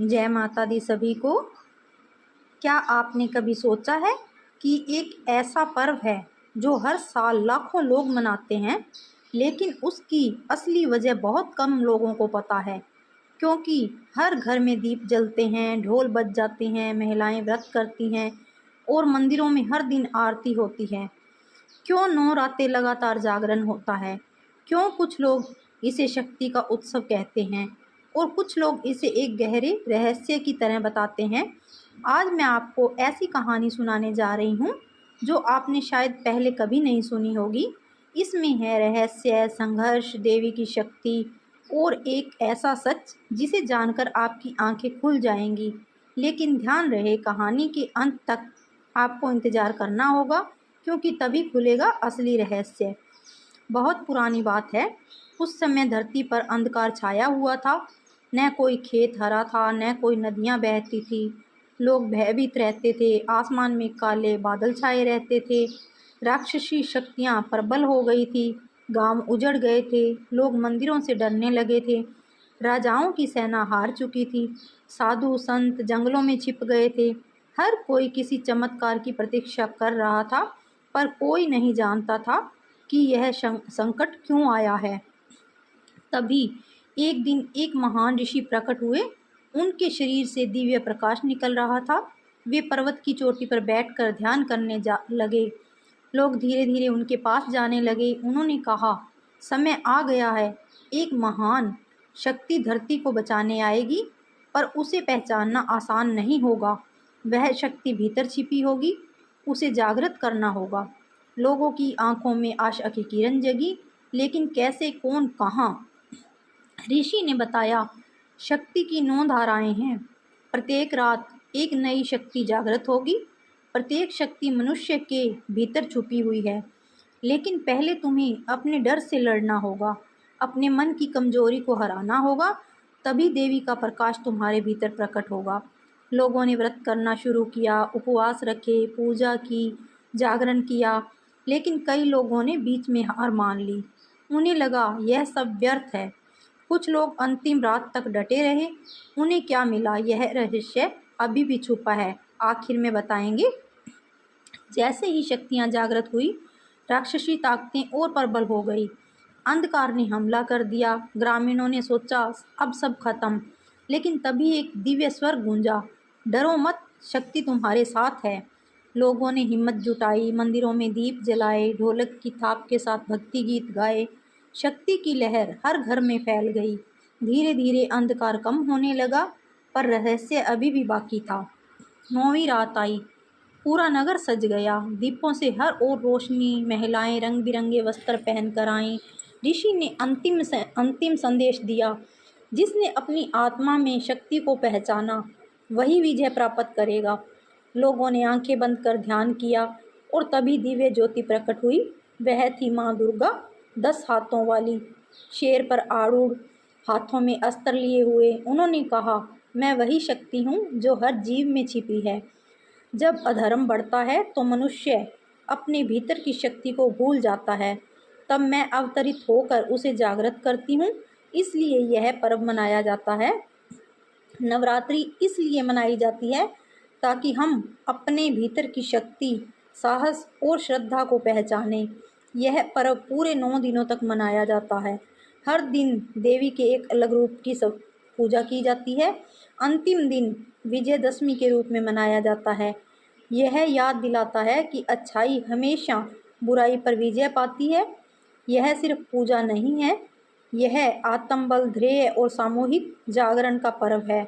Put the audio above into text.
जय माता दी सभी को। क्या आपने कभी सोचा है कि एक ऐसा पर्व है जो हर साल लाखों लोग मनाते हैं, लेकिन उसकी असली वजह बहुत कम लोगों को पता है। क्योंकि हर घर में दीप जलते हैं, ढोल बज जाते हैं, महिलाएं व्रत करती हैं और मंदिरों में हर दिन आरती होती है। क्यों 9 रातें लगातार जागरण होता है? क्यों कुछ लोग इसे शक्ति का उत्सव कहते हैं और कुछ लोग इसे एक गहरे रहस्य की तरह बताते हैं? आज मैं आपको ऐसी कहानी सुनाने जा रही हूँ जो आपने शायद पहले कभी नहीं सुनी होगी। इसमें है रहस्य, संघर्ष, देवी की शक्ति और एक ऐसा सच जिसे जानकर आपकी आंखें खुल जाएंगी। लेकिन ध्यान रहे, कहानी के अंत तक आपको इंतज़ार करना होगा, क्योंकि तभी खुलेगा असली रहस्य। बहुत पुरानी बात है। उस समय धरती पर अंधकार छाया हुआ था। न कोई खेत हरा था, न कोई नदियां बहती थी। लोग भयभीत रहते थे। आसमान में काले बादल छाए रहते थे। राक्षसी शक्तियां प्रबल हो गई थी। गांव उजड़ गए थे। लोग मंदिरों से डरने लगे थे। राजाओं की सेना हार चुकी थी। साधु संत जंगलों में छिप गए थे। हर कोई किसी चमत्कार की प्रतीक्षा कर रहा था, पर कोई नहीं जानता था कि यह संकट क्यों आया है। तभी एक दिन एक महान ऋषि प्रकट हुए। उनके शरीर से दिव्य प्रकाश निकल रहा था। वे पर्वत की चोटी पर बैठकर ध्यान करने जा लगे। लोग धीरे धीरे उनके पास जाने लगे। उन्होंने कहा, समय आ गया है। एक महान शक्ति धरती को बचाने आएगी, पर उसे पहचानना आसान नहीं होगा। वह शक्ति भीतर छिपी होगी। उसे जागृत करना होगा। लोगों की आंखों में आशा की किरण जगी, लेकिन कैसे, कौन, कहाँ? ऋषि ने बताया, शक्ति की 9 धाराएं हैं। प्रत्येक रात एक नई शक्ति जागृत होगी। प्रत्येक शक्ति मनुष्य के भीतर छुपी हुई है। लेकिन पहले तुम्हें अपने डर से लड़ना होगा, अपने मन की कमजोरी को हराना होगा। तभी देवी का प्रकाश तुम्हारे भीतर प्रकट होगा। लोगों ने व्रत करना शुरू किया, उपवास रखे, पूजा की, जागरण किया। लेकिन कई लोगों ने बीच में हार मान ली। उन्हें लगा यह सब व्यर्थ है। कुछ लोग अंतिम रात तक डटे रहे। उन्हें क्या मिला, यह रहस्य अभी भी छुपा है। आखिर में बताएंगे। जैसे ही शक्तियां जागृत हुई, राक्षसी ताकतें और प्रबल हो गई। अंधकार ने हमला कर दिया। ग्रामीणों ने सोचा अब सब खत्म। लेकिन तभी एक दिव्य स्वर गूंजा, डरो मत, शक्ति तुम्हारे साथ है। लोगों ने हिम्मत जुटाई, मंदिरों में दीप जलाए, ढोलक की थाप के साथ भक्ति गीत गाए। शक्ति की लहर हर घर में फैल गई। धीरे धीरे अंधकार कम होने लगा, पर रहस्य अभी भी बाकी था। 9वीं रात आई। पूरा नगर सज गया। दीपों से हर ओर रोशनी। महिलाएं रंग बिरंगे वस्त्र पहनकर आईं। ऋषि ने अंतिम संदेश दिया, जिसने अपनी आत्मा में शक्ति को पहचाना वही विजय प्राप्त करेगा। लोगों ने आंखें बंद कर ध्यान किया और तभी दिव्य ज्योति प्रकट हुई। वह थी माँ दुर्गा, 10 हाथों वाली, शेर पर आरूढ़, हाथों में अस्त्र लिए हुए। उन्होंने कहा, मैं वही शक्ति हूँ जो हर जीव में छिपी है। जब अधर्म बढ़ता है तो मनुष्य अपने भीतर की शक्ति को भूल जाता है। तब मैं अवतरित होकर उसे जागृत करती हूँ। इसलिए यह पर्व मनाया जाता है। नवरात्रि इसलिए मनाई जाती है ताकि हम अपने भीतर की शक्ति, साहस और श्रद्धा को पहचानें। यह पर्व पूरे 9 दिनों तक मनाया जाता है। हर दिन देवी के एक अलग रूप की सब पूजा की जाती है। अंतिम दिन विजयदशमी के रूप में मनाया जाता है। यह याद दिलाता है कि अच्छाई हमेशा बुराई पर विजय पाती है। यह सिर्फ पूजा नहीं है, यह आत्मबल, धैर्य और सामूहिक जागरण का पर्व है।